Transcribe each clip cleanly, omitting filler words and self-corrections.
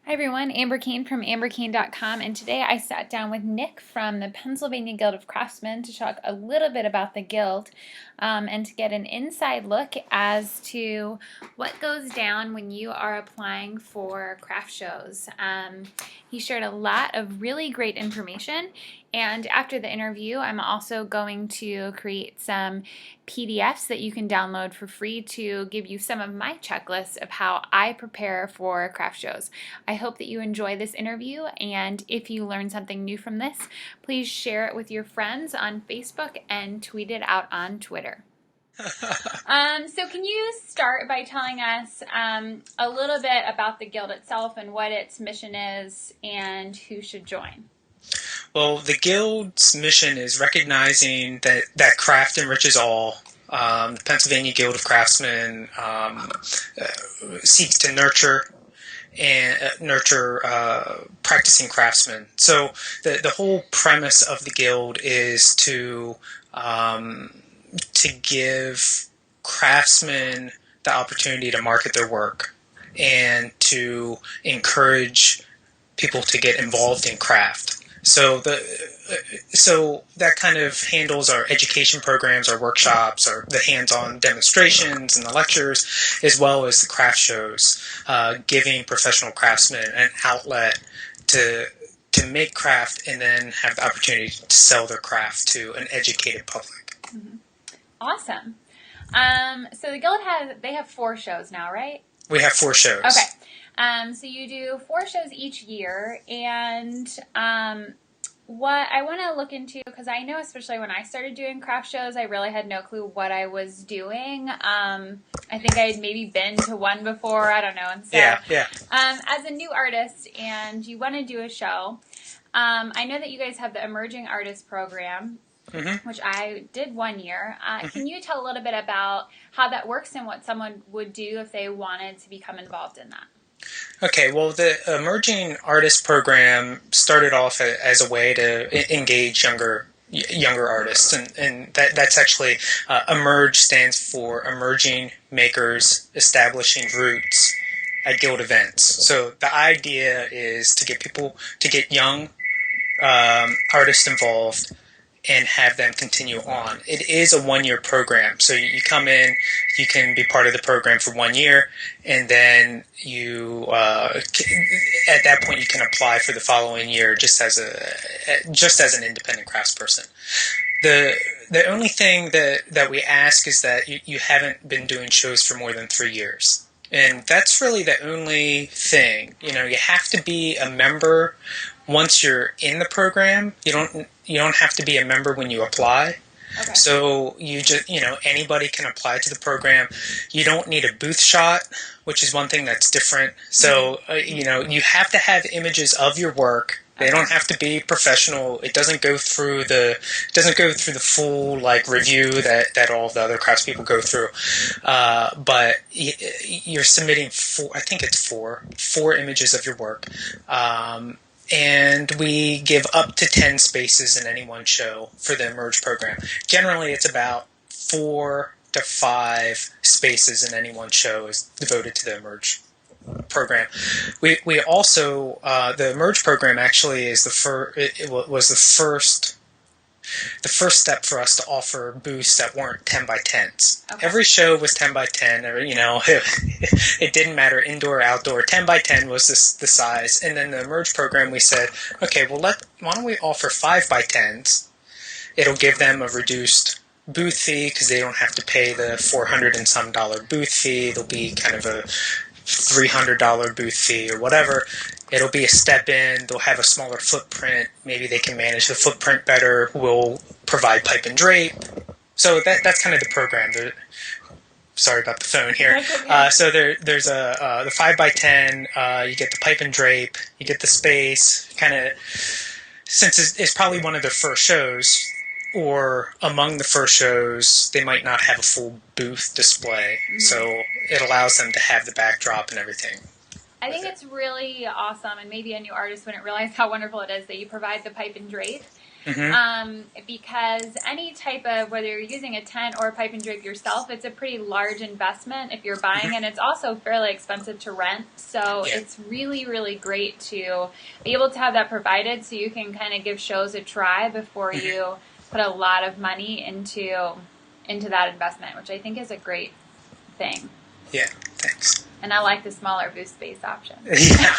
Hi everyone, Amber Kane from amberkane.com, and today I sat down with Nick from the Pennsylvania Guild of Craftsmen to talk a little bit about the Guild and to get an inside look as to what goes down when you are applying for craft shows. He shared a lot of really great information, and after the interview, I'm also going to create some PDFs that you can download for free to give you some of my checklists of how I prepare for craft shows. I hope that you enjoy this interview, and if you learn something new from this, please share it with your friends on Facebook and tweet it out on Twitter. So can you start by telling us a little bit about the Guild itself and what its mission is and who should join? Well, the Guild's mission is recognizing that craft enriches all. The Pennsylvania Guild of Craftsmen seeks to nurture practicing craftsmen. So the whole premise of the Guild is to give craftsmen the opportunity to market their work and to encourage people to get involved in craft. So that kind of handles our education programs, our workshops, or the hands-on demonstrations and the lectures, as well as the craft shows, giving professional craftsmen an outlet to make craft and then have the opportunity to sell their craft to an educated public. Mm-hmm. Awesome. So the Guild they have 4 shows now, right? We have 4 shows. Okay. So you do 4 shows each year, and what I want to look into, because I know especially when I started doing craft shows, I really had no clue what I was doing. I think I had maybe been to one before, I don't know. And so, yeah. As a new artist and you want to do a show, I know that you guys have the Emerging Artist Program, which I did 1 year. Can you tell a little bit about how that works and what someone would do if they wanted to become involved in that? Okay, well, the Emerging Artist Program started off as a way to engage younger artists, and that's actually Emerge stands for Emerging Makers Establishing Roots at Guild Events. So the idea is to get young artists involved and have them continue on. It is a 1-year program, so you come in, you can be part of the program for 1 year, and then you at that point you can apply for the following year just as an independent craftsperson. The only thing that we ask is that you haven't been doing shows for more than 3 years. And that's really the only thing. You have to be a member once you're in the program. You don't have to be a member when you apply. Okay. So anybody can apply to the program. You don't need a booth shot, which is one thing that's different. So you have to have images of your work. They don't have to be professional. It doesn't go through the full review that all the other craftspeople go through. But you're submitting four images of your work. And we give up to 10 spaces in any one show for the Emerge program. Generally, it's about 4 to 5 spaces in any one show is devoted to the Emerge program. We also the Emerge program actually is was the first step for us to offer booths that weren't 10 by 10s. Okay. Every show was 10 by 10. It didn't matter, indoor or outdoor. 10 by 10 was the size. And then the Emerge program, we said, okay, well, why don't we offer 5 by 10s? It'll give them a reduced booth fee because they don't have to pay the $400 and some booth fee. There'll be kind of a $300 booth fee or whatever. It'll be a step in. They'll have a smaller footprint. Maybe they can manage the footprint better. We'll provide pipe and drape. So that's kind of the program. Sorry about the phone here. Okay. So there's the 5 by 10. You get the pipe and drape. You get the space. Kind of, since it's probably one of their first shows, or among the first shows, they might not have a full booth display. Mm-hmm. So it allows them to have the backdrop and everything. I think it's really awesome, and maybe a new artist wouldn't realize how wonderful it is that you provide the pipe and drape. because any type of, whether you're using a tent or a pipe and drape yourself, it's a pretty large investment if you're buying, and it's also fairly expensive to rent. So it's really, really great to be able to have that provided so you can kind of give shows a try before you put a lot of money into that investment, which I think is a great thing. Yeah, thanks. And I like the smaller booth space option. Yeah.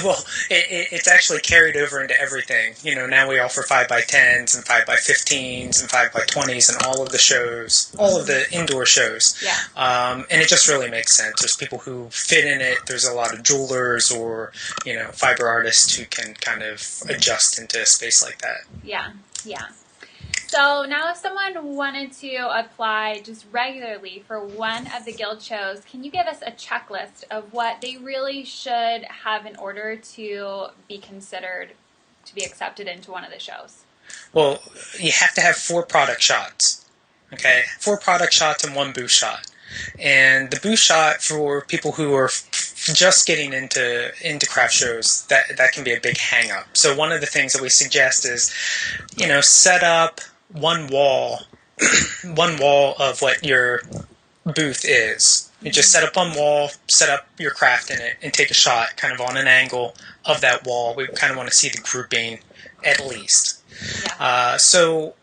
Well, it's actually carried over into everything. You know, now we offer 5x10s and 5x15s and 5x20s and all of the shows, all of the indoor shows. Yeah. And it just really makes sense. There's people who fit in it. There's a lot of jewelers or, you know, fiber artists who can kind of adjust into a space like that. Yeah, yeah. So now if someone wanted to apply just regularly for one of the guild shows, can you give us a checklist of what they really should have in order to be considered to be accepted into one of the shows? Well, you have to have 4 product shots, okay? 4 product shots and 1 booth shot. And the booth shot, for people who are just getting into craft shows, that can be a big hang up. So one of the things that we suggest is, you know, set up one wall of what your booth is. You just set up one wall, set up your craft in it, and take a shot kind of on an angle of that wall. We kind of want to see the grouping at least. Yeah. So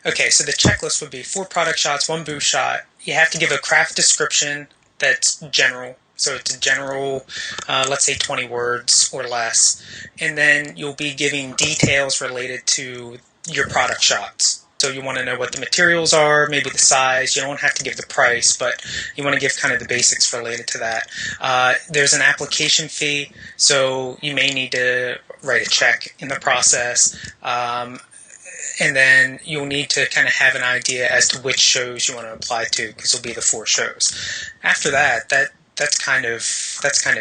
the checklist would be 4 product shots, 1 booth shot. You have to give a craft description that's general. So it's a general, let's say 20 words or less. And then you'll be giving details related to your product shots. So you want to know what the materials are, maybe the size. You don't have to give the price, but you want to give kind of the basics related to that. There's an application fee, so you may need to write a check in the process. And then you'll need to kind of have an idea as to which shows you want to apply to, because it'll be the 4 shows. After that, that's kind of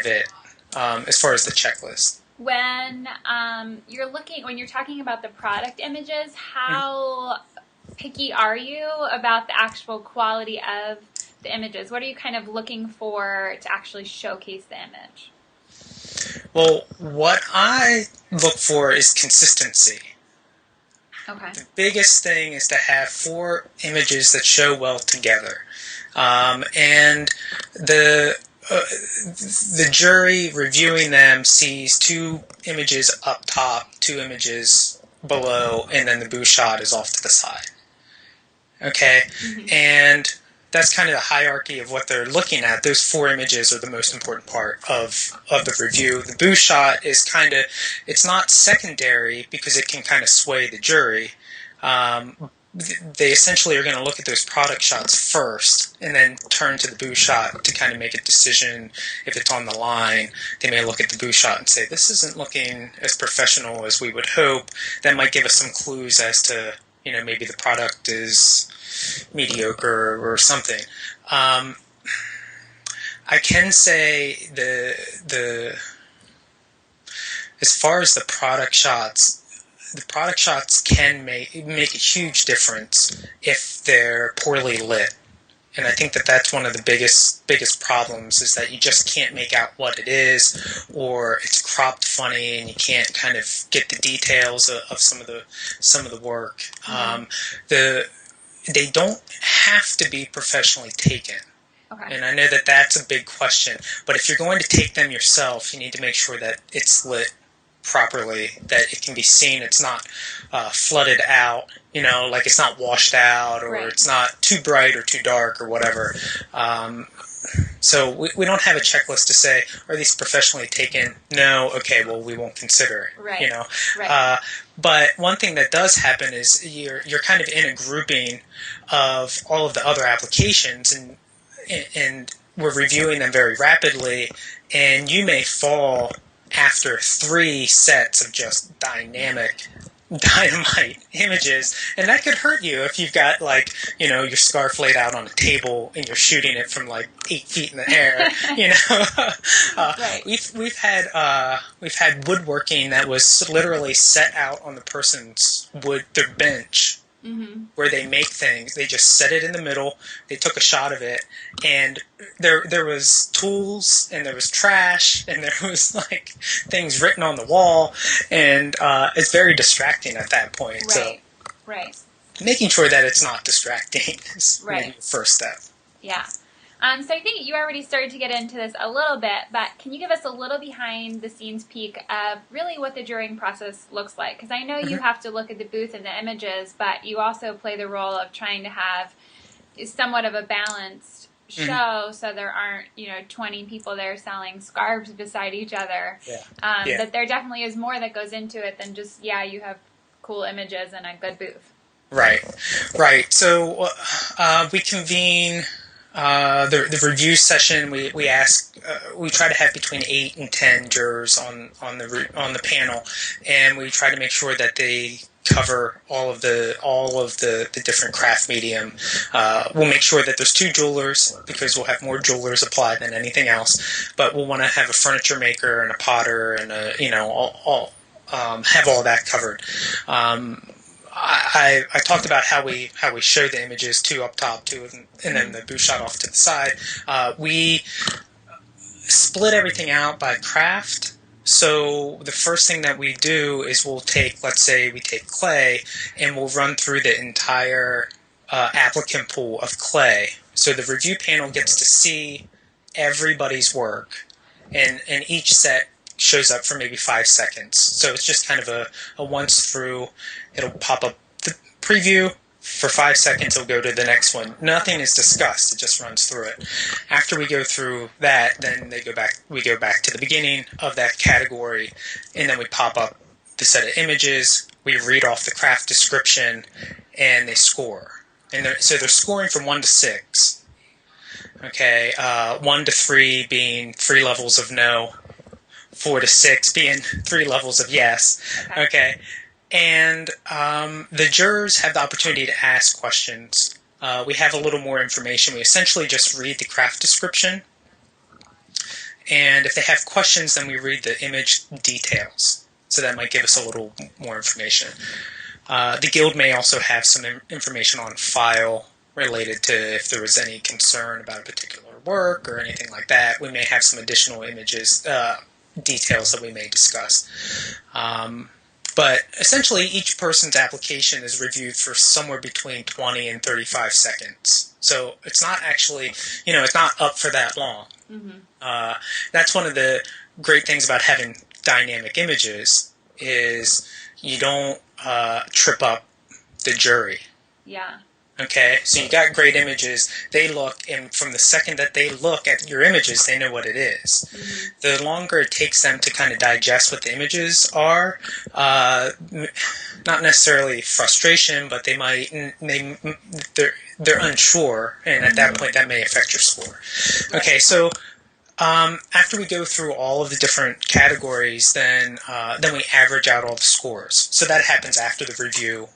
it as far as the checklist. When you're talking about the product images, how picky are you about the actual quality of the images? What are you kind of looking for to actually showcase the image? Well, what I look for is consistency. Okay. The biggest thing is to have 4 images that show well together. And the jury reviewing them sees 2 images up top, 2 images below, and then the booth shot is off to the side. Okay? Mm-hmm. And that's kind of the hierarchy of what they're looking at. Those 4 images are the most important part of the review. The booth shot is kind of, it's not secondary because it can kind of sway the jury. They essentially are going to look at those product shots first and then turn to the booth shot to kind of make a decision if it's on the line. They may look at the booth shot and say, this isn't looking as professional as we would hope. That might give us some clues as to, you know, maybe the product is mediocre or something. I can say as far as the product shots can make a huge difference if they're poorly lit. And I think that's one of the biggest problems, is that you just can't make out what it is, or it's cropped funny and you can't kind of get the details of some of the work. Mm-hmm. They don't have to be professionally taken. Okay. And I know that's a big question, but if you're going to take them yourself, you need to make sure that it's lit properly, that it can be seen, it's not flooded out, you know, like it's not washed out, or right. It's not too bright or too dark or whatever. So we don't have a checklist to say, are these professionally taken? No, okay, well, we won't consider it, right. You know. Right. But one thing that does happen is you're kind of in a grouping of all of the other applications, and we're reviewing them very rapidly, and you may fall after 3 sets of just dynamite images, and that could hurt you if you've got, like, you know, your scarf laid out on a table and you're shooting it from like 8 feet in the air. You know, right. We've had woodworking that was literally set out on the person's their bench where they make things. They just set it in the middle. They took a shot of it, and there was tools, and there was trash, and there was like things written on the wall, and it's very distracting at that point. Right. So, Right. making sure that it's not distracting is maybe the first step. Yeah. So I think you already started to get into this a little bit, but can you give us a little behind the scenes peek of really what the jurying process looks like? Because I know you have to look at the booth and the images, but you also play the role of trying to have somewhat of a balanced show, so there aren't 20 people there selling scarves beside each other. That there definitely is more that goes into it than just you have cool images and a good booth. Right. So we convene the review session. We ask. We try to have between 8 and 10 jurors on the panel, and we try to make sure that they cover all of the different craft medium. We'll make sure that there's 2 jewelers, because we'll have more jewelers applied than anything else. But we'll want to have a furniture maker and a potter and have all that covered. I talked about how we show the images, 2 up top, 2 and then the booth shot off to the side. We split everything out by craft. So the first thing that we do is let's say we take clay, and we'll run through the entire applicant pool of clay. So the review panel gets to see everybody's work, and each set shows up for maybe 5 seconds. So it's just kind of a once through. It'll pop up the preview for 5 seconds. It'll go to the next one. Nothing is discussed. It just runs through it. After we go through that, then we go back to the beginning of that category, and then we pop up the set of images. We read off the craft description, and they score. And so they're scoring from 1 to 6. Okay, 1 to 3 being 3 levels of no. 4 to 6 being 3 levels of yes. Okay. And the jurors have the opportunity to ask questions. We have a little more information. We essentially just read the craft description. And if they have questions, then we read the image details. So that might give us a little more information. The guild may also have some information on file related to if there was any concern about a particular work or anything like that. We may have some additional images, details that we may discuss. But essentially, each person's application is reviewed for somewhere between 20 and 35 seconds. So it's not actually, it's not up for that long. That's one of the great things about having dynamic images is you don't trip up the jury. Yeah. Okay, so you got great images. They look, and from the second that they look at your images, they know what it is. The longer it takes them to kind of digest what the images are, not necessarily frustration, but they're unsure, and at that point, that may affect your score. Okay, so after we go through all of the different categories, then we average out all the scores. So that happens after the review.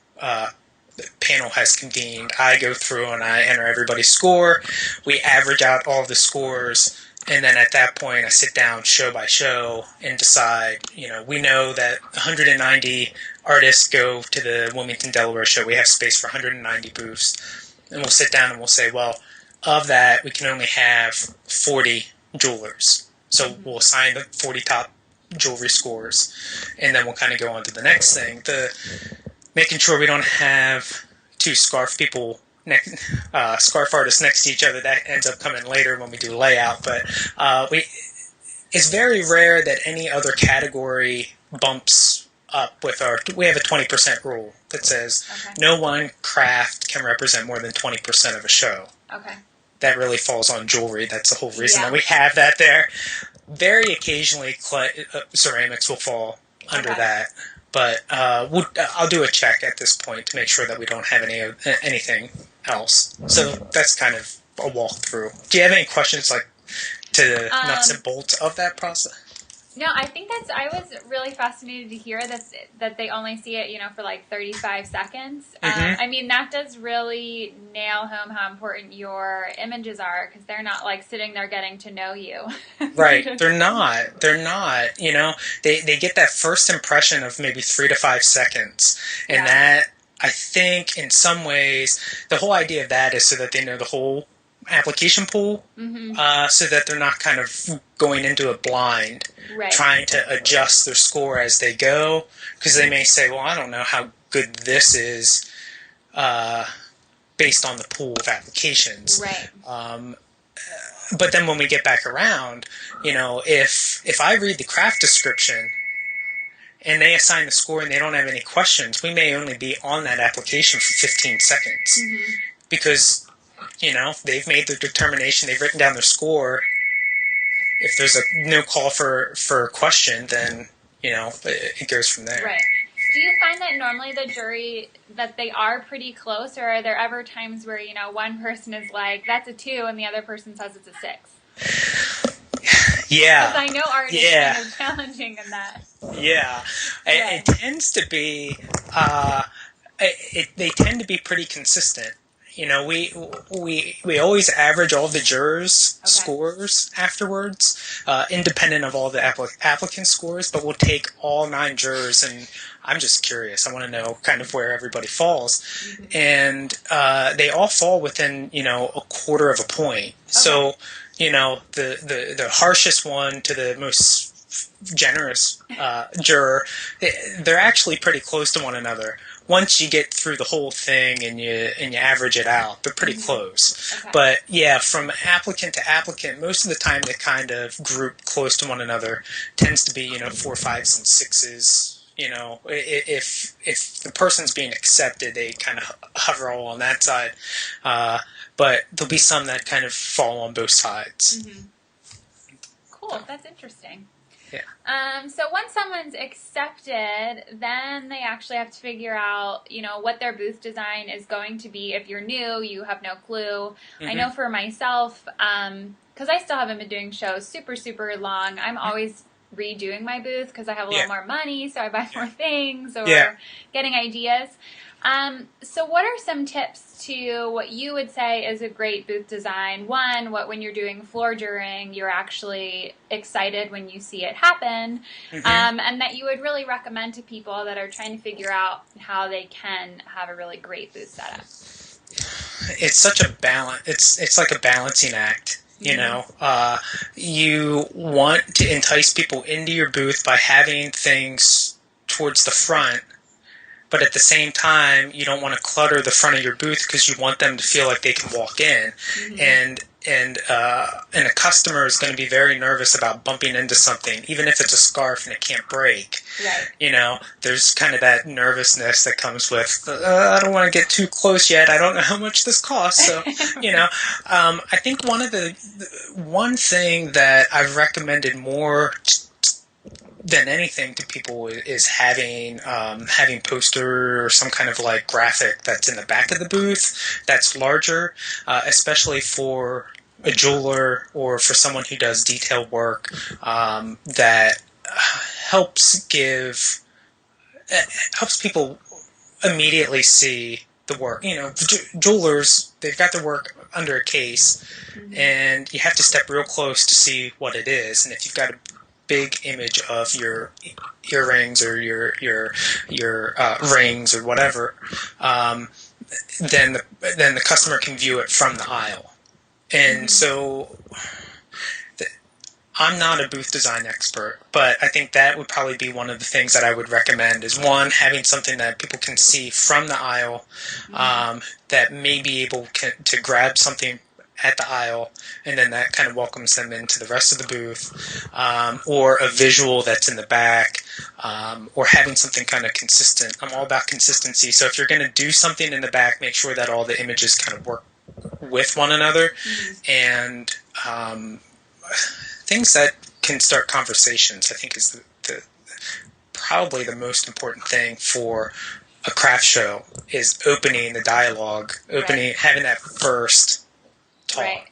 The panel has convened. I go through and I enter everybody's score. We average out all the scores, and then at that point I sit down show by show and decide, we know that 190 artists go to the Wilmington, Delaware show. We have space for 190 booths. And we'll sit down and we'll say, well, of that we can only have 40 jewelers. So we'll assign the 40 top jewelry scores, and then we'll kind of go on to the next thing. Making sure we don't have 2 scarf artists next to each other. That ends up coming later when we do layout. But it's very rare that any other category bumps up with we have a 20% rule that says no one craft can represent more than 20% of a show. Okay. That really falls on jewelry. That's the whole reason that we have that there. Very occasionally, ceramics will fall under that. But I'll do a check at this point to make sure that we don't have anything else. So that's kind of a walkthrough. Do you have any questions to the nuts and bolts of that process? No, I think I was really fascinated to hear that they only see it, for 35 seconds. I mean, that does really nail home how important your images are, because they're not sitting there getting to know you. Right. They're not. They get that first impression of maybe 3 to 5 seconds, and that I think in some ways the whole idea of that is so that they know the whole application pool, so that they're not kind of going into a blind, Right. trying to adjust their score as they go, because they may say, well, I don't know how good this is based on the pool of applications. Right. But then when we get back around, if I read the craft description and they assign the score and they don't have any questions, we may only be on that application for 15 seconds. Because, they've made their determination, they've written down their score. If there's no call for a question, then, it goes from there. Right. Do you find that normally the jury, that they are pretty close, or are there ever times where, one person is like, that's a 2, and the other person says it's a 6? Yeah. Because I know art is kind of challenging in that. Yeah. It tends to be, they tend to be pretty consistent. We always average all the jurors' scores afterwards, independent of all the applicant scores, but we'll take all 9 jurors, and I'm just curious. I want to know kind of where everybody falls. And they all fall within, a quarter of a point. So, the harshest one to the most generous juror, they're actually pretty close to one another. Once you get through the whole thing and you average it out, they're pretty close. But yeah, from applicant to applicant, most of the time they kind of group close to one another. Tends to be 4, 5s, and 6s. If the person's being accepted, they kind of hover all on that side. But there'll be some that kind of fall on both sides. Cool, that's interesting. Yeah. So once someone's accepted, then they actually have to figure out, what their booth design is going to be. If you're new, you have no clue. I know for myself, because I still haven't been doing shows super, super long, I'm always redoing my booth because I have a little more money, so I buy more things or getting ideas. So what are some tips to what you would say is a great booth design? One, when you're doing floor juring, you're actually excited when you see it happen, and that you would really recommend to people that are trying to figure out how they can have a really great booth setup. It's such a balance. It's like a balancing act. You want to entice people into your booth by having things towards the front, but at the same time, you don't want to clutter the front of your booth because you want them to feel like they can walk in. And a customer is going to be very nervous about bumping into something, even if it's a scarf and it can't break. Right. There's kind of that nervousness that comes with, I don't want to get too close yet. I don't know how much this costs. So, I think one thing that I've recommended more than anything to people is having poster or some kind of like graphic that's in the back of the booth that's larger, especially for a jeweler or for someone who does detail work, that helps people immediately see the work. Jewelers, they've got their work under a case, and you have to step real close to see what it is. And if you've got a big image of your earrings or your rings or whatever, then the customer can view it from the aisle. And so I'm not a booth design expert, but I think that would probably be one of the things that I would recommend is, one, having something that people can see from the aisle, that may be able to grab something at the aisle, and then that kind of welcomes them into the rest of the booth, or a visual that's in the back, or having something kind of consistent. I'm all about consistency, so if you're going to do something in the back, make sure that all the images kind of work with one another, and things that can start conversations, I think, is the probably the most important thing for a craft show, is opening the dialogue, having that first talk. Right.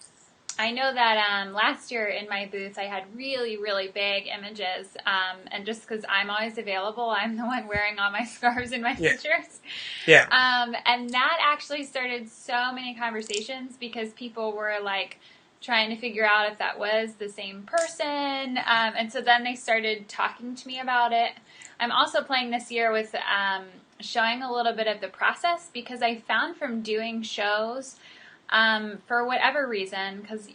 I know that last year in my booth I had really, really big images, and just because I'm always available, I'm the one wearing all my scarves and my pictures. Yeah. And that actually started so many conversations because people were like, trying to figure out if that was the same person. And so then they started talking to me about it. I'm also playing this year with showing a little bit of the process, because I found from doing shows, for whatever reason, because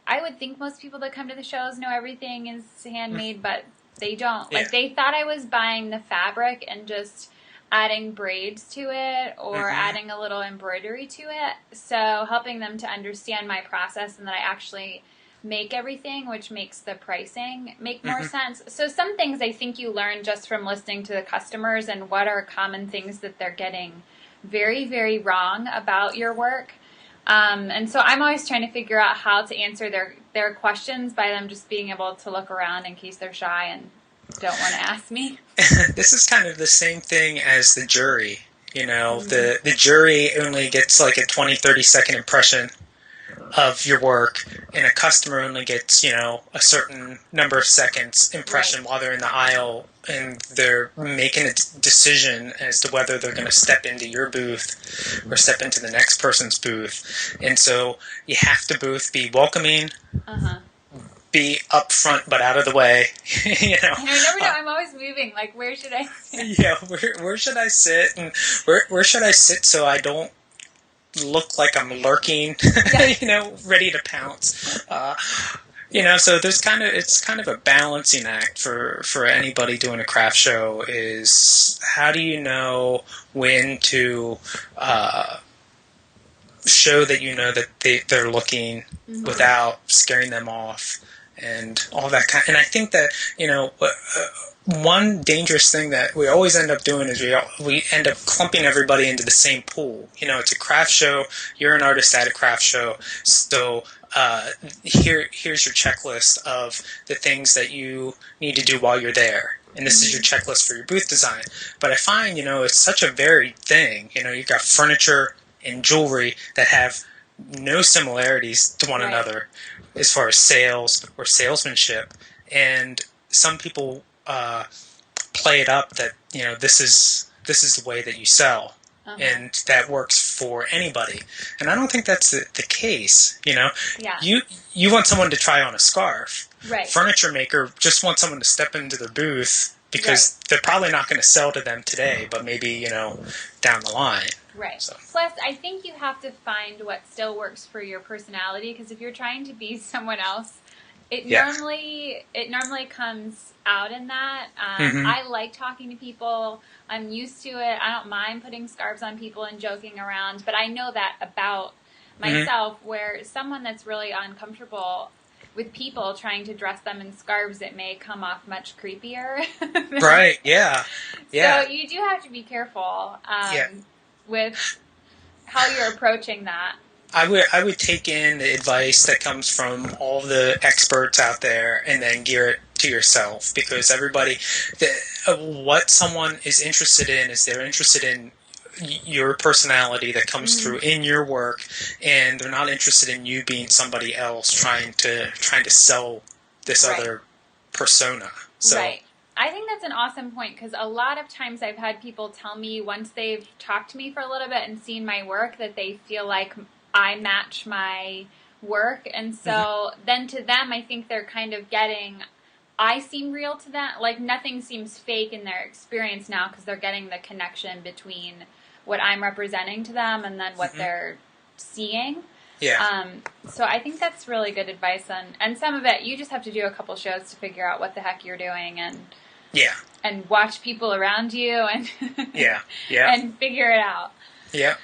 I would think most people that come to the shows know everything is handmade, but they don't. Yeah. Like, they thought I was buying the fabric and just adding braids to it or adding a little embroidery to it. So helping them to understand my process and that I actually make everything, which makes the pricing make more sense. So some things I think you learn just from listening to the customers and what are common things that they're getting very, very wrong about your work. And so I'm always trying to figure out how to answer their questions by them just being able to look around in case they're shy and don't want to ask me. This is kind of the same thing as the jury. You know, the jury only gets like a 20-30 second impression of your work, and a customer only gets, a certain number of seconds impression while they're in the aisle, and they're making a decision as to whether they're going to step into your booth or step into the next person's booth. And so you have to both be welcoming, be up front but out of the way. And I never know. I'm always moving. Like, where should I sit? Yeah, where should I sit, and where should I sit so I don't look like I'm lurking, ready to pounce. So there's it's kind of a balancing act for anybody doing a craft show. Is how do you know when to show that that they're looking without scaring them off and all that kind. And I think that one dangerous thing that we always end up doing is we end up clumping everybody into the same pool. It's a craft show. You're an artist at a craft show. So here's your checklist of the things that you need to do while you're there. And this is your checklist for your booth design. But I find, it's such a varied thing. You've got furniture and jewelry that have no similarities to one another as far as sales or salesmanship. And some people play it up that this is the way that you sell, and that works for anybody. And I don't think that's the case. You want someone to try on a scarf. Right. Furniture maker just wants someone to step into their booth because they're probably not going to sell to them today, but maybe down the line. Right. So. Plus, I think you have to find what still works for your personality, because if you're trying to be someone else, it normally comes out in that. I like talking to people. I'm used to it. I don't mind putting scarves on people and joking around, but I know that about myself, where someone that's really uncomfortable with people trying to dress them in scarves, it may come off much creepier. Right, yeah. So you do have to be careful with how you're approaching that. I would take in the advice that comes from all the experts out there and then gear it to yourself, because everybody, what someone is interested in is they're interested in your personality that comes through in your work, and they're not interested in you being somebody else trying to sell this other persona. So. Right. I think that's an awesome point, because a lot of times I've had people tell me once they've talked to me for a little bit and seen my work that they feel like I match my work. And so then to them, I think they're kind of getting, I seem real to them. Like nothing seems fake in their experience now, because they're getting the connection between what I'm representing to them and then what they're seeing. Yeah. So I think that's really good advice. And some of it, you just have to do a couple shows to figure out what the heck you're doing and watch people around you and and figure it out. Yeah.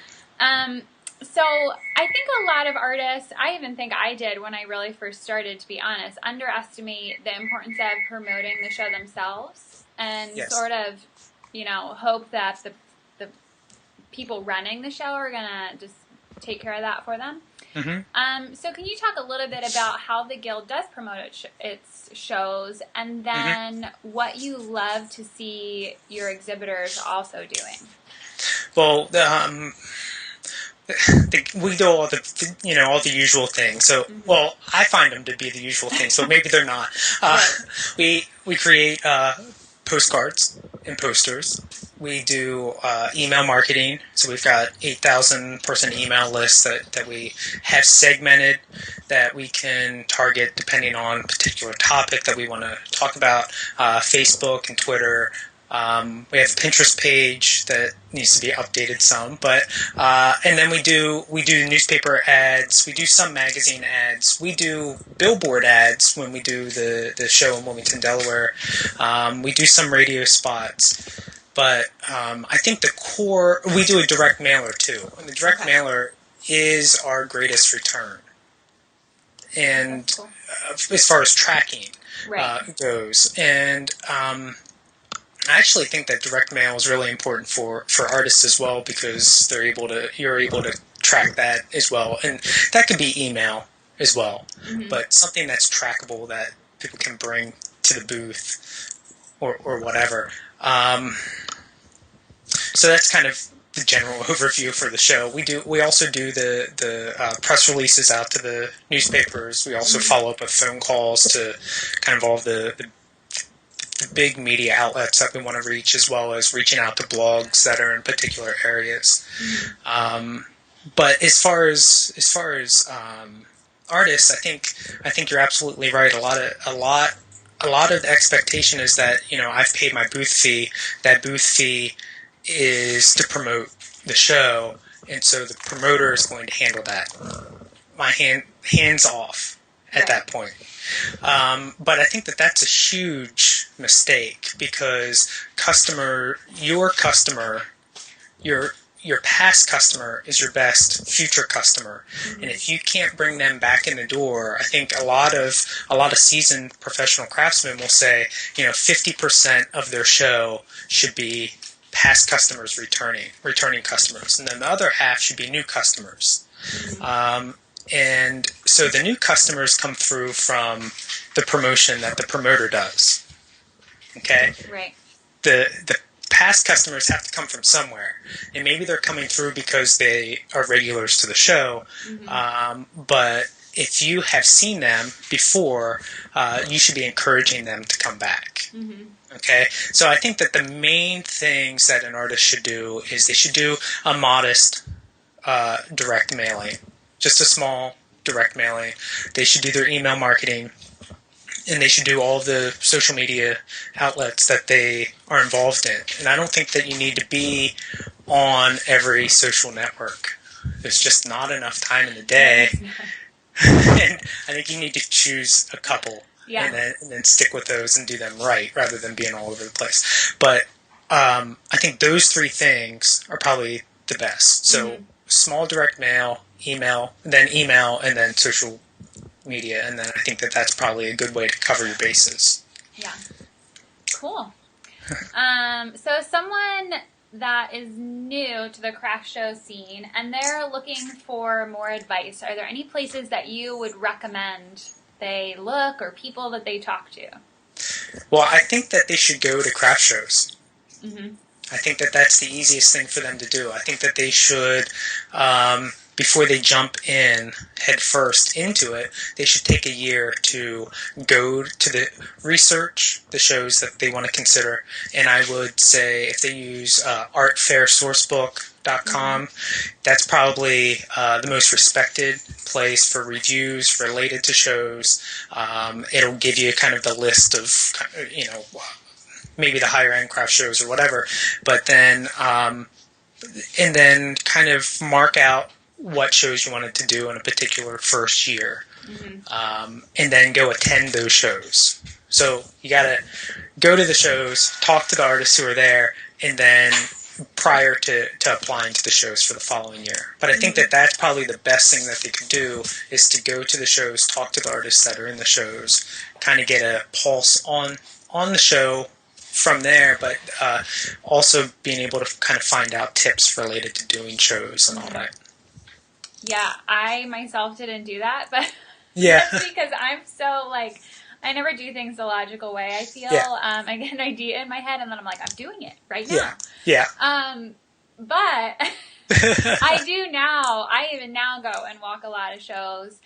So I think a lot of artists, I even think I did when I really first started, to be honest, underestimate the importance of promoting the show themselves and sort of, hope that the people running the show are going to just take care of that for them. So can you talk a little bit about how the Guild does promote its shows, and then what you love to see your exhibitors also doing? Well, we do all the usual things. So, well, I find them to be the usual things. So maybe they're not. We create postcards and posters. We do email marketing. So we've got 8,000 person email lists that we have segmented that we can target depending on a particular topic that we want to talk about. Facebook and Twitter. We have a Pinterest page that needs to be updated some, but and then we do newspaper ads. We do some magazine ads. We do billboard ads when we do the show in Wilmington, Delaware. We do some radio spots. But I think the core, we do a direct mailer too. And the direct mailer is our greatest return. And Cool. As far as tracking goes. And I actually think that direct mail is really important for artists as well, because you're able to track that as well. And that could be email as well. Mm-hmm. But something that's trackable that people can bring to the booth or whatever. So that's kind of the general overview for the show. We also do the press releases out to the newspapers. We also follow up with phone calls to kind of all the big media outlets that we want to reach, as well as reaching out to blogs that are in particular areas. But as far as artists, I think you're absolutely right. A lot of the expectation is that, I've paid my booth fee. That booth fee is to promote the show, and so the promoter is going to handle that. My hands off at that point. But I think that that's a huge mistake, because your past customer is your best future customer. Mm-hmm. And if you can't bring them back in the door, I think a lot of seasoned professional craftsmen will say, 50% of their show should be past customers returning customers, and then the other half should be new customers. Mm-hmm. And so the new customers come through from the promotion that the promoter does. Okay? Right. The past customers have to come from somewhere, and maybe they're coming through because they are regulars to the show. Mm-hmm. But if you have seen them before, you should be encouraging them to come back. Mm-hmm. Okay? So I think that the main things that an artist should do is they should do a modest direct mailing. Just a small direct mailing. They should do their email marketing, and they should do all the social media outlets that they are involved in. And I don't think that you need to be on every social network. There's just not enough time in the day. And I think you need to choose a couple, and then stick with those and do them right, rather than being all over the place. But I think those three things are probably the best. So small direct mail, email, and then social media, and then I think that that's probably a good way to cover your bases. Yeah. Cool. So someone that is new to the craft show scene and they're looking for more advice, are there any places that you would recommend they look, or people that they talk to? Well, I think that they should go to craft shows. Mm-hmm. I think that that's the easiest thing for them to do. I think that they should, before they jump in head first into it, they should take a year to go to the research the shows that they want to consider. And I would say if they use artfairsourcebook.com, that's probably the most respected place for reviews related to shows. It'll give you kind of the list of, maybe the higher end craft shows or whatever, but then and then kind of mark out what shows you wanted to do in a particular first year, and then go attend those shows. So you gotta go to the shows, talk to the artists who are there, and then prior to applying to the shows for the following year. But I think that that's probably the best thing that they could do, is to go to the shows, talk to the artists that are in the shows, kind of get a pulse on the show from there, but also being able to kind of find out tips related to doing shows and all that. Yeah, I myself didn't do that, but that's because I'm so I never do things the logical way. I feel I get an idea in my head and then I'm like, I'm doing it right now. Yeah. But I do now. I even now go and walk a lot of shows.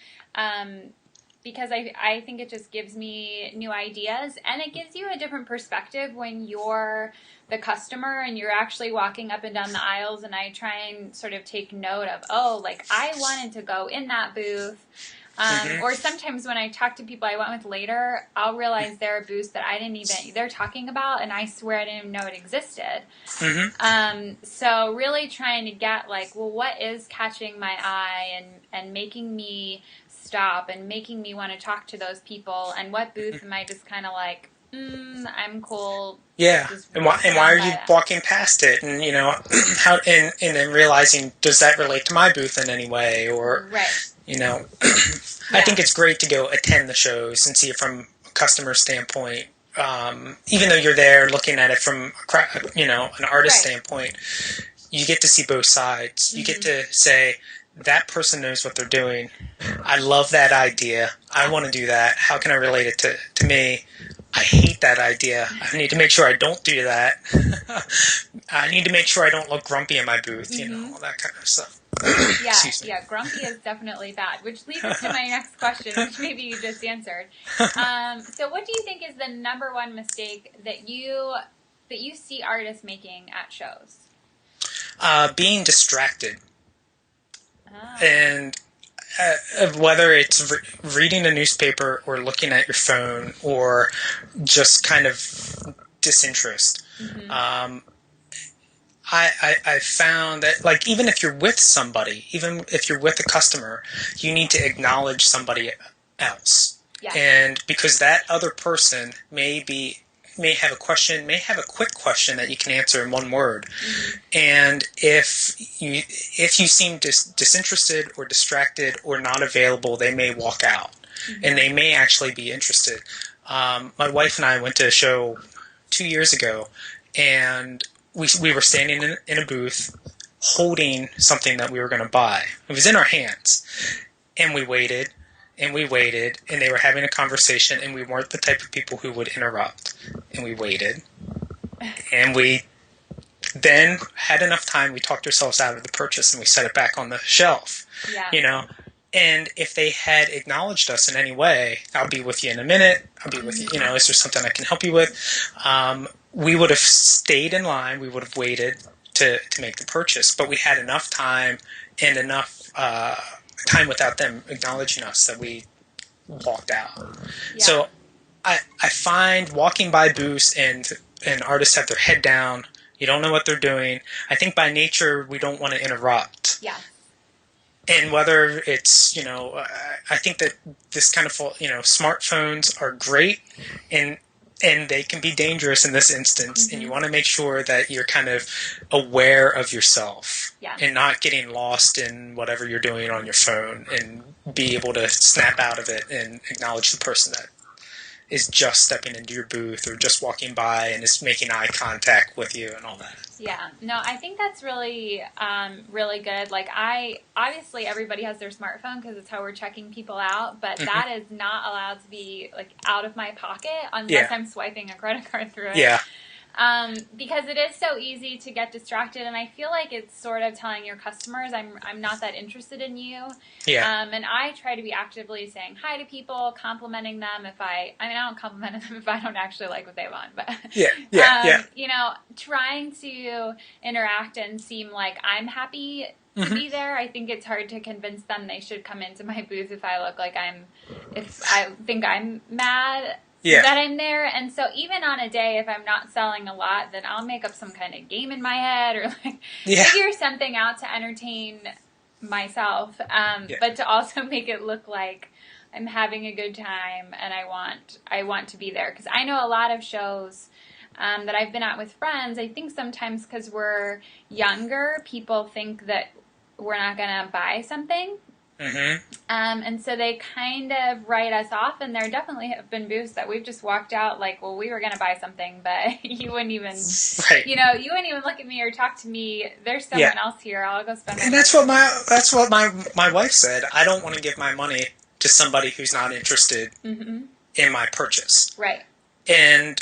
because I think it just gives me new ideas, and it gives you a different perspective when you're the customer and you're actually walking up and down the aisles, and I try and sort of take note of, oh, like I wanted to go in that booth. Mm-hmm. Or sometimes when I talk to people I went with later, I'll realize there are booths that I didn't even, they're talking about, and I swear I didn't even know it existed. Mm-hmm. So really trying to get like, well, what is catching my eye and making me stop and making me want to talk to those people, and what booth am I just kind of like, I'm cool. Yeah, Just and walking why on are by you that. walking past it? And how and then realizing, does that relate to my booth in any way? Or Right. I Yeah. think it's great to go attend the shows and see it from a customer standpoint. Even though you're there looking at it from an artist Right. standpoint, you get to see both sides. You get Mm-hmm. to say, that person knows what they're doing. I love that idea. I want to do that. How can I relate it to me? I hate that idea. I need to make sure I don't do that. I need to make sure I don't look grumpy in my booth, Mm-hmm. all that kind of stuff. Yeah, Excuse me. yeah, grumpy is definitely bad, which leads to my next question, which maybe you just answered. So what do you think is the number one mistake that you see artists making at shows? Being distracted. Oh, And whether it's reading a newspaper or looking at your phone or just kind of disinterest. mm-hmm. Um, I found that, like, even if you're with somebody, even if you're with a customer, you need to acknowledge somebody else. Yeah, And because that other person may have a question, may have a quick question that you can answer in one word. mm-hmm. And if you seem disinterested or distracted or not available, they may walk out, Mm-hmm. and they may actually be interested. My wife and I went to a show 2 years ago, and we were standing in a booth holding something that we were going to buy. It was in our hands, and we waited. And we waited, and they were having a conversation, and we weren't the type of people who would interrupt. And we waited, and we then had enough time. We talked ourselves out of the purchase, and we set it back on the shelf. Yeah, And if they had acknowledged us in any way, I'll be with you in a minute. I'll be with you. Is there something I can help you with? We would have stayed in line. We would have waited to make the purchase, but we had enough time and enough time without them acknowledging us that we walked out. yeah, So I find walking by booths and artists have their head down. You don't know what they're doing. I think by nature we don't want to interrupt. yeah. And whether it's, I think that this kind of, smartphones are great, and they can be dangerous in this instance. Mm-hmm. And you want to make sure that you're kind of aware of yourself, Yeah. and not getting lost in whatever you're doing on your phone, and be able to snap out of it and acknowledge the person that is just stepping into your booth or just walking by and is making eye contact with you and all that. Yeah, no, I think that's really, really good. Like, obviously everybody has their smartphone because it's how we're checking people out, but Mm-hmm. that is not allowed to be like out of my pocket unless Yeah. I'm swiping a credit card through it. Yeah. Because it is so easy to get distracted, and I feel like it's sort of telling your customers, I'm not that interested in you. Yeah. And I try to be actively saying hi to people, complimenting them I don't compliment them if I don't actually like what they want, but Yeah. trying to interact and seem like I'm happy to Mm-hmm. be there. I think it's hard to convince them they should come into my booth if I look like if I think I'm mad. Yeah. That I'm there. And so even on a day, if I'm not selling a lot, then I'll make up some kind of game in my head or figure something out to entertain myself. But to also make it look like I'm having a good time and I want to be there. Because I know a lot of shows that I've been at with friends, I think sometimes because we're younger, people think that we're not going to buy something. Mm-hmm. And so they kind of write us off, and there definitely have been booths that we've just walked out like, well, we were going to buy something, but you wouldn't even, you wouldn't even look at me or talk to me. There's someone else here. I'll go spend. And that's what my wife said. I don't want to give my money to somebody who's not interested in my purchase. Right. And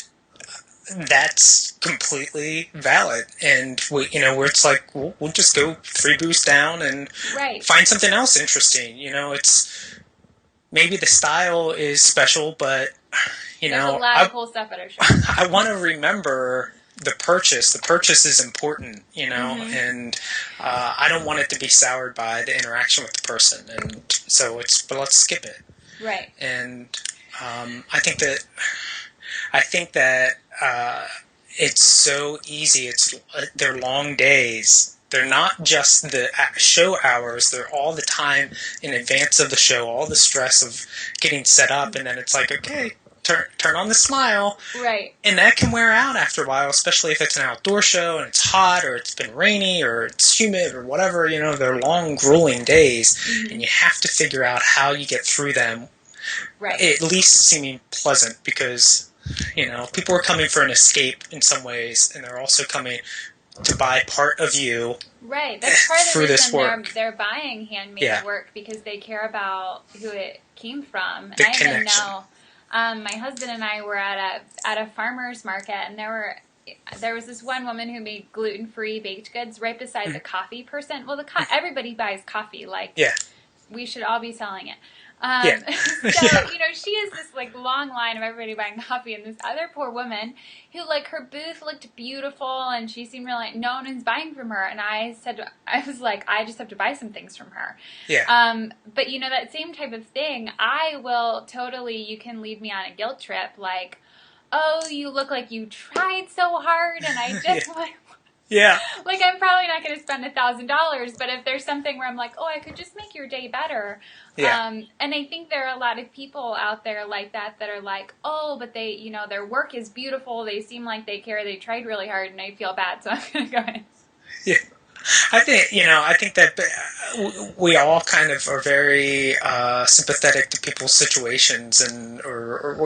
that's completely valid, and where it's like we'll just go 3 booths down and find something else interesting. maybe the style is special, but There's a lot of cool stuff at our show. I want to remember the purchase. The purchase is important, and I don't want it to be soured by the interaction with the person. And so but let's skip it. Right. And I think that it's so easy. They're long days. They're not just the show hours. They're all the time in advance of the show, all the stress of getting set up, and then it's like, okay, turn on the smile. Right. And that can wear out after a while, especially if it's an outdoor show and it's hot or it's been rainy or it's humid or whatever. They're long, grueling days, and you have to figure out how you get through them. Right. At least seeming pleasant, because people are coming for an escape in some ways, and they're also coming to buy part of you. Right. That's part of the reason they're buying handmade work, because they care about who it came from. The I connection. even know. My husband and I were at a farmer's market, and there was this one woman who made gluten-free baked goods right beside the coffee person. Well, everybody buys coffee. We should all be selling it. So, she has this long line of everybody buying coffee, and this other poor woman who her booth looked beautiful, and she seemed really no one was buying from her. And I was like, I just have to buy some things from her. Yeah. But that same type of thing, I will totally. You can lead me on a guilt trip, oh, you look like you tried so hard, and I just Yeah. I'm probably not going to spend $1,000, but if there's something where I'm like, oh, I could just make your day better. Yeah. And I think there are a lot of people out there like that are like, oh, but they, their work is beautiful. They seem like they care. They tried really hard, and I feel bad, so I'm going to go ahead. Yeah. I think that we all kind of are very sympathetic to people's situations, or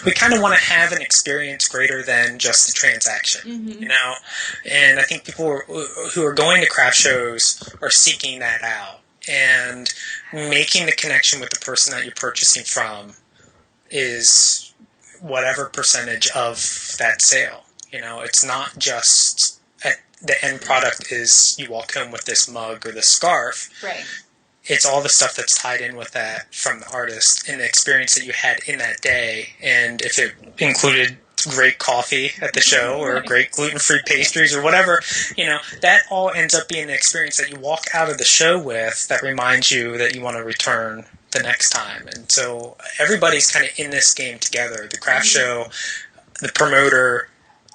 we kind of want to have an experience greater than just the transaction, And I think people who are going to craft shows are seeking that out, and making the connection with the person that you're purchasing from is whatever percentage of that sale. It's not just the end product is you walk home with this mug or this scarf. Right. It's all the stuff that's tied in with that from the artist and the experience that you had in that day. And if it included great coffee at the show or great gluten-free pastries or whatever, that all ends up being the experience that you walk out of the show with that reminds you that you want to return the next time. And so everybody's kind of in this game together. The craft show, the promoter,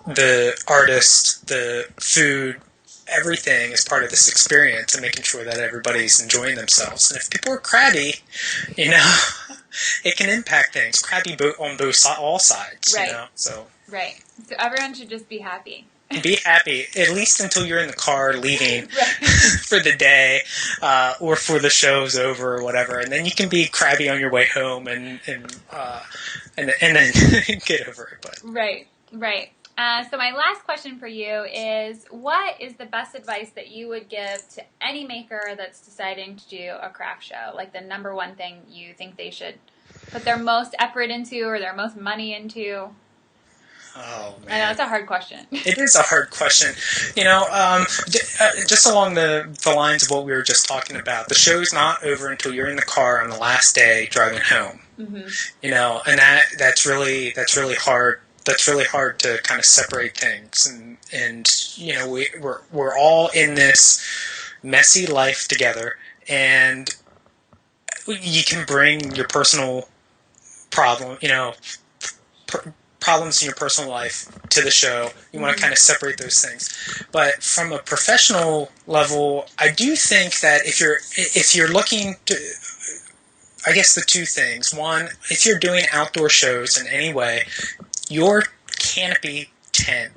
the artist, the food, everything is part of this experience, and making sure that everybody's enjoying themselves. And if people are crabby, it can impact things. Crabby on all sides, Right. So right. So everyone should just be happy. Be happy, at least until you're in the car leaving for the day, or for the show's over or whatever, and then you can be crabby on your way home and then get over it. But right. So my last question for you is, what is the best advice that you would give to any maker that's deciding to do a craft show? The number one thing you think they should put their most effort into or their most money into? Oh, man. I know, it's a hard question. It is a hard question. Just along the lines of what we were just talking about, the show's not over until you're in the car on the last day driving home. Mm-hmm. And that's really hard. That's really hard to kind of separate things, and we're all in this messy life together, and you can bring your personal problems in your personal life to the show. You want to kind of separate those things, but from a professional level, I do think that if you're looking to, I guess the two things. One, if you're doing outdoor shows in any way, your canopy tent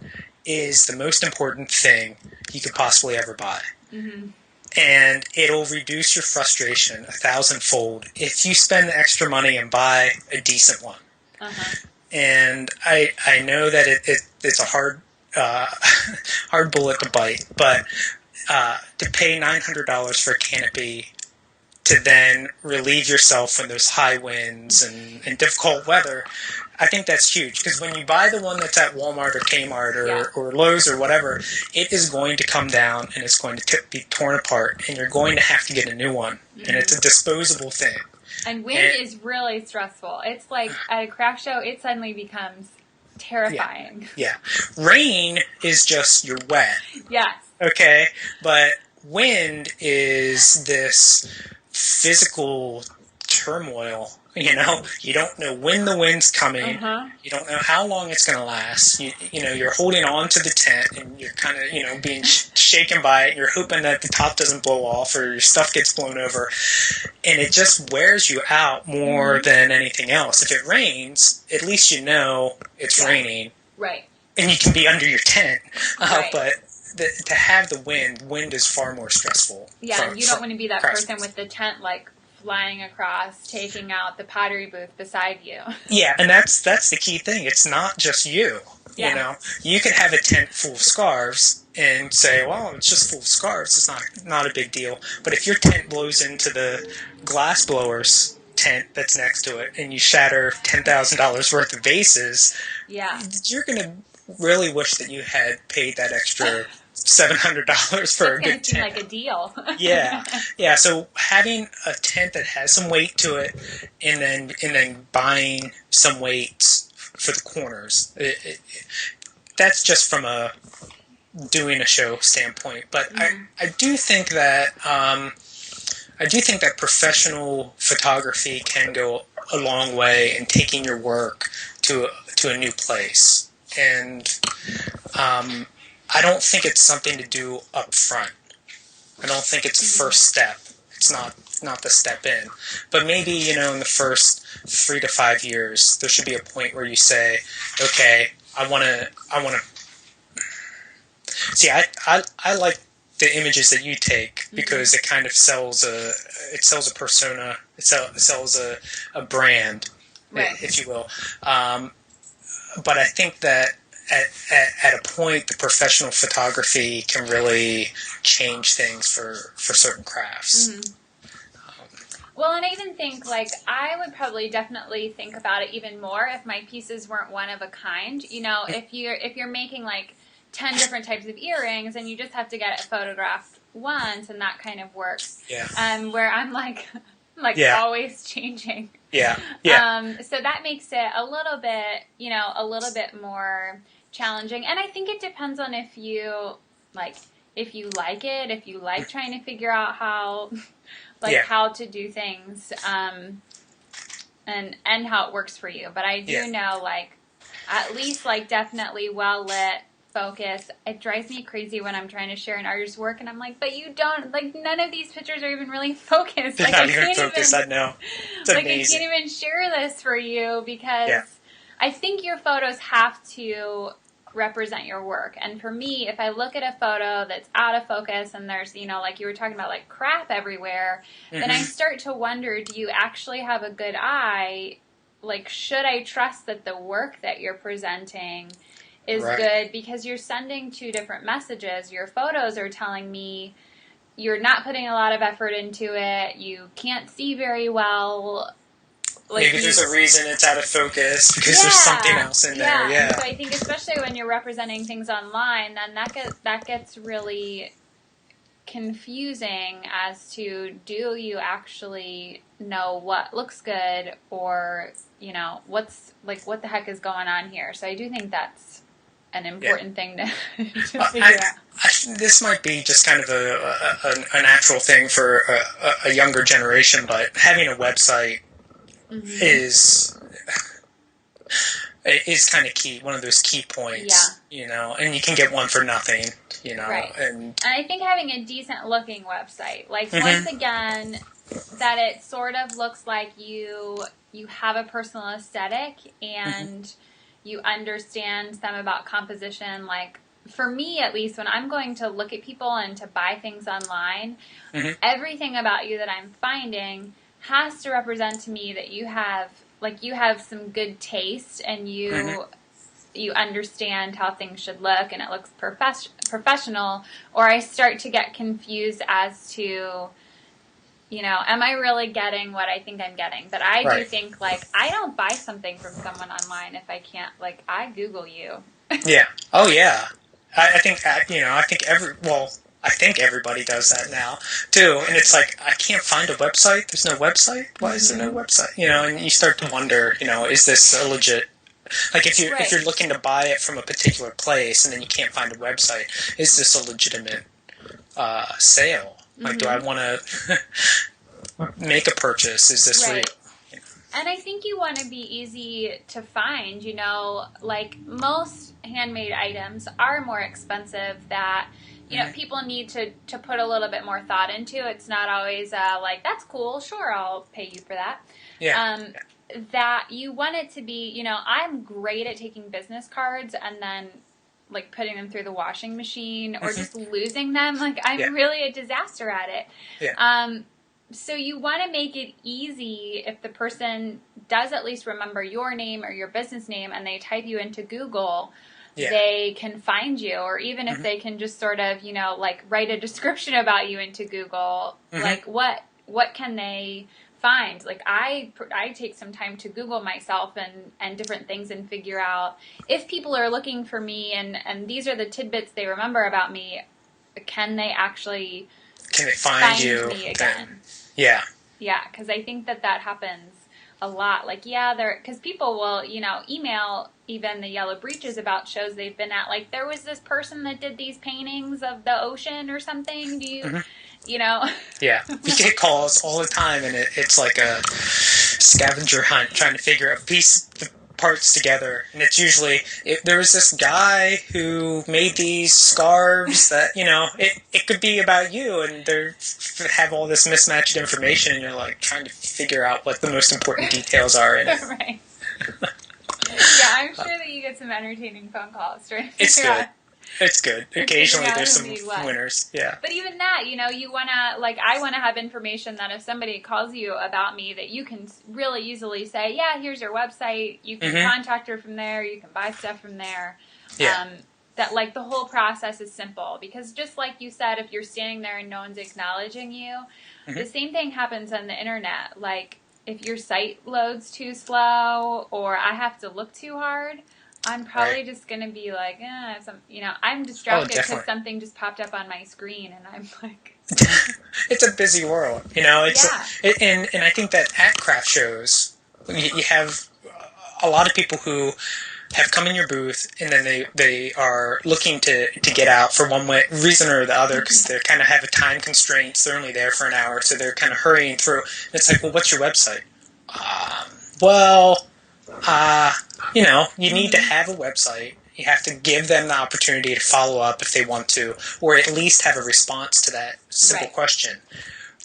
is the most important thing you could possibly ever buy. Mm-hmm. And it'll reduce your frustration 1,000-fold if you spend the extra money and buy a decent one. Uh-huh. And I know that it's a hard hard bullet to bite, but to pay $900 for a canopy to then relieve yourself when there's high winds and difficult weather, I think that's huge. Because when you buy the one that's at Walmart or Kmart or Lowe's or whatever, it is going to come down and it's going to be torn apart, and you're going to have to get a new one. Mm-hmm. And it's a disposable thing. And wind And is really stressful. It's like at a craft show, it suddenly becomes yeah, terrifying. yeah. Rain is just you're wet, Yes. okay? But wind is this physical turmoil. You don't know when the wind's coming. Uh-huh. You don't know how long it's going to last. You're holding on to the tent and you're kind of, being shaken by it. You're hoping that the top doesn't blow off or your stuff gets blown over. And it just wears you out more than anything else. If it rains, at least you know it's raining. Right. And you can be under your tent. Right. But to have the wind is far more stressful. Yeah, you don't want to be that person with the tent like flying across, taking out the pottery booth beside you. Yeah, and that's the key thing. It's not just you. Yeah. You can have a tent full of scarves and say, "Well, it's just full of scarves. It's not a big deal." But if your tent blows into the glass blower's tent that's next to it, and you shatter $10,000 worth of vases, you're gonna really wish that you had paid that extra $700 for a good tent. Seem like a deal. Yeah. So having a tent that has some weight to it, and then buying some weights for the corners, that's just from a doing a show standpoint. But I do think that professional photography can go a long way in taking your work to a new place, and I don't think it's something to do up front. I don't think it's the first step. It's not the step in. But maybe, in the first 3 to 5 years, there should be a point where you say, okay, I want to see, I like the images that you take because it kind of sells a persona, it sells a brand, if you will. But I think that at a point, the professional photography can really change things for certain crafts. Well, and I even think, I would probably definitely think about it even more if my pieces weren't one of a kind. If you're making, 10 different types of earrings and you just have to get it photographed once and that kind of works. Yeah. Where I'm, always changing. Yeah. So that makes it a little bit more challenging. And I think it depends on if you like it, if you like trying to figure out how to do things, and how it works for you. But I do know, at least, definitely well-lit, focus. It drives me crazy when I'm trying to share an artist's work and I'm like, but you don't, none of these pictures are even really focused. They're not even focused, I know. It's amazing. I can't even share this for you because I think your photos have to represent your work. And for me, if I look at a photo that's out of focus and there's, like you were talking about, crap everywhere, then I start to wonder, do you actually have a good eye? Should I trust that the work that you're presenting is good? Because you're sending two different messages. Your photos are telling me you're not putting a lot of effort into it. You can't see very well. Maybe there's a reason it's out of focus because there's something else in there. Yeah. So I think especially when you're representing things online, then that gets really confusing as to, do you actually know what looks good, or what's what the heck is going on here? So I do think that's an important thing to figure out. This might be just kind of a natural thing for a younger generation, but having a website is kind of key, one of those key points, and you can get one for nothing, and I think having a decent looking website, once again, that it sort of looks like you have a personal aesthetic and you understand some about composition. For me, at least, when I'm going to look at people and to buy things online, everything about you that I'm finding has to represent to me that you have some good taste and you understand how things should look and it looks professional, or I start to get confused as to, am I really getting what I think I'm getting? But I do think, I don't buy something from someone online if I can't, I Google you. Yeah. Oh, yeah. I think I think everybody does that now too. And it's like, I can't find a website. There's no website. Why is there no website? And you start to wonder, is this a legit? Like if you're looking to buy it from a particular place and then you can't find a website, is this a legitimate sale? Like, do I want to make a purchase? Is this real? And I think you want to be easy to find, like most handmade items are more expensive that, people need to put a little bit more thought into. It's not always like, that's cool, sure, I'll pay you for that. Yeah. That you want it to be, I'm great at taking business cards and then like putting them through the washing machine or just losing them. Like I'm really a disaster at it. Yeah. So you want to make it easy if the person does at least remember your name or your business name and they type you into Google, they can find you. Or even if they can just sort of, like write a description about you into Google, like what can they find? Like I take some time to Google myself and different things and figure out if people are looking for me and these are the tidbits they remember about me, can they actually find you me again? Yeah. Yeah, because I think that happens a lot. Like, because people will, email even the Yellow Breeches about shows they've been at. Like, there was this person that did these paintings of the ocean or something. Do you, Yeah, we get calls all the time, and it's like a scavenger hunt trying to figure out piece the parts together. And it's usually there was this guy who made these scarves that it could be about you, and they have all this mismatched information, and you're like trying to figure out what the most important details are in it. Right. Yeah, I'm sure that you get some entertaining phone calls. It's good. It's good. Occasionally there's some winners. Yeah. But even that, you want to, like, I want to have information that if somebody calls you about me that you can really easily say, yeah, here's your website. You can contact her from there. You can buy stuff from there. Yeah. That, like, the whole process is simple. Because just like you said, if you're standing there and no one's acknowledging you, the same thing happens on the internet. Like, if your site loads too slow or I have to look too hard, I'm probably just going to be like, I'm distracted because something just popped up on my screen, and I'm like... It's a busy world, and I think that at craft shows, you have a lot of people who have come in your booth, and then they are looking to get out for one reason or the other, because they kind of have a time constraints. They're only there for an hour, so they're kind of hurrying through. And it's like, well, what's your website? You need to have a website. You have to give them the opportunity to follow up if they want to, or at least have a response to that simple question.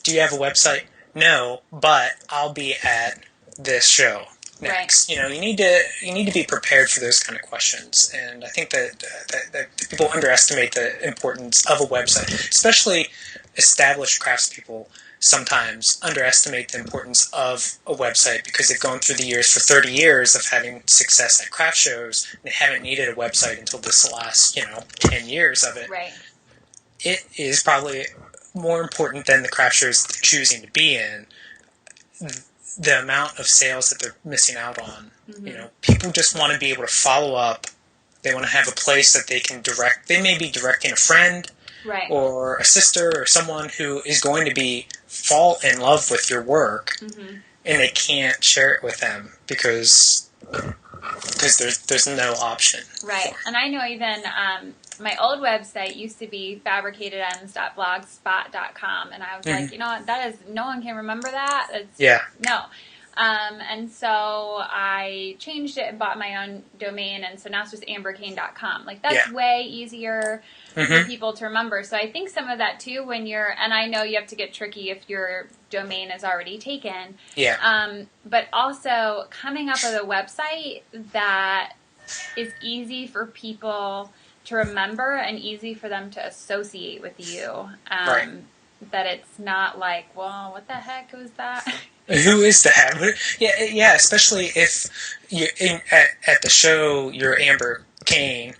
Do you have a website? No, but I'll be at this show next. Right. You need to be prepared for those kind of questions, and I think that people underestimate the importance of a website, especially established craftspeople. Sometimes underestimate the importance of a website because they've gone through the years for 30 years of having success at craft shows, and they haven't needed a website until this last, 10 years of it. Right. It is probably more important than the craft shows they're choosing to be in. The amount of sales that they're missing out on. People just want to be able to follow up. They want to have a place that they can direct. They may be directing a friend, or a sister, or someone who is going to fall in love with your work, and they can't share it with them because there's no option. Right, and I know even my old website used to be fabricatedends.blogspot.com, and I was like, that is, no one can remember that. No. And so I changed it and bought my own domain, and so now it's just amberkane.com. Like, that's way easier for people to remember. So I think some of that, too, and I know you have to get tricky if your domain is already taken. Yeah. But also coming up with a website that is easy for people to remember and easy for them to associate with you. That it's not like, well, what the heck was that? Who is that? Yeah. Especially if you're at the show, you're Amber Kane,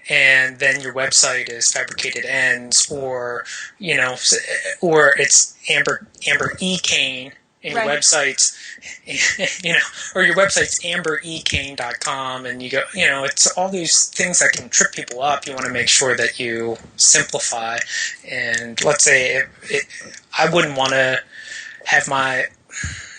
and then your website is Fabricated Ends, or it's Amber E Kane, and your website's, or your website's amberekane.com, and you go, it's all these things that can trip people up. You want to make sure that you simplify. And let's say I wouldn't want to have my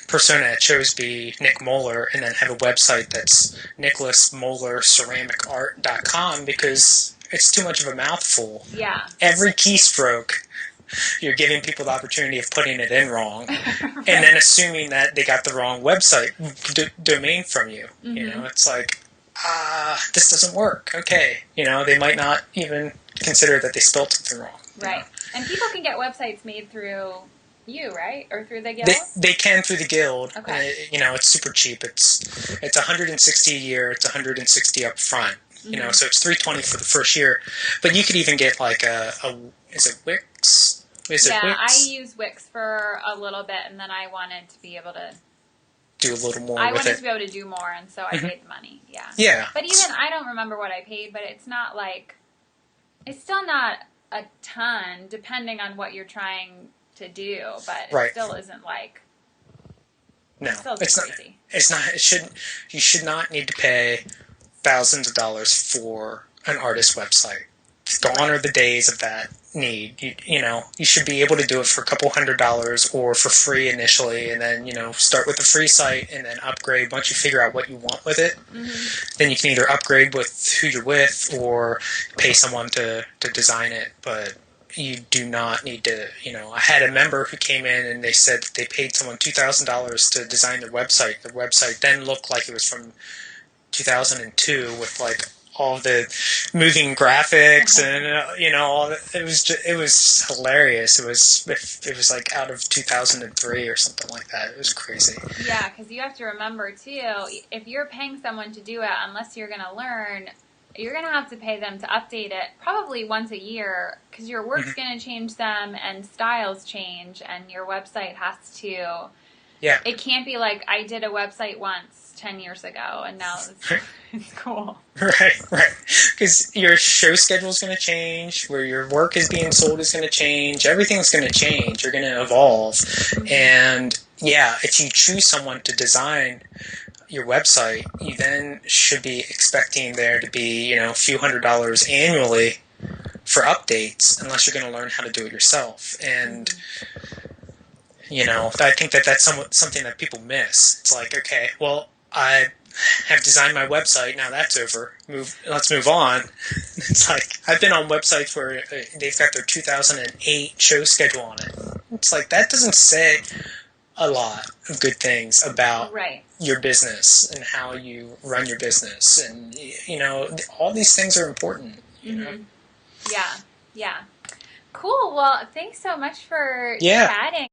persona at shows be Nick Moeller and then have a website that's nicholasmoellerceramicart.com, because it's too much of a mouthful. Yeah. Every keystroke, you're giving people the opportunity of putting it in wrong, right. And then assuming that they got the wrong website domain from you. Mm-hmm. It's like, this doesn't work. Okay. They might not even consider that they spelled something wrong. Right. And people can get websites made through you, right? Or through the guild? They can through the guild. Okay. It's super cheap. It's $160 a year. It's $160 up front. Mm-hmm. So it's $320 for the first year. But you could even get like is it Wix? Wix? I use Wix for a little bit, and then I wanted to be able to do a little more. I wanted to be able to do more, and so I paid the money. Yeah. Yeah. But even I don't remember what I paid, but it's not like it's still not a ton, depending on what you're trying to do. But it still isn't like it's not. It's not. You should not need to pay thousands of dollars for an artist website. Gone are the days of that need. You should be able to do it for a couple $100 or for free initially, and then start with a free site and then upgrade once you figure out what you want with it. Mm-hmm. Then you can either upgrade with who you're with or pay someone to design it. But you do not need to. I had a member who came in and they said that they paid someone $2,000 to design their website. The website then looked like it was from 2002 with like all the moving graphics and all it was hilarious. It was like out of 2003 or something like that. It was crazy. Yeah, because you have to remember too, if you're paying someone to do it, unless you're going to learn, you're going to have to pay them to update it probably once a year, because your work's going to change them and styles change, and your website has to. Yeah. It can't be like I did a website once 10 years ago and now it's cool. Right. Because your show schedule is going to change, where your work is being sold is going to change, everything's going to change, you're going to evolve. Mm-hmm. And if you choose someone to design your website, you then should be expecting there to be, a few $100s annually for updates, unless you're going to learn how to do it yourself. And I think that's something that people miss. It's like, okay, well, I have designed my website, now that's over. Let's move on. It's like, I've been on websites where they've got their 2008 show schedule on it. It's like, that doesn't say a lot of good things about your business and how you run your business. And, all these things are important, you know? Yeah. Cool. Well, thanks so much for chatting.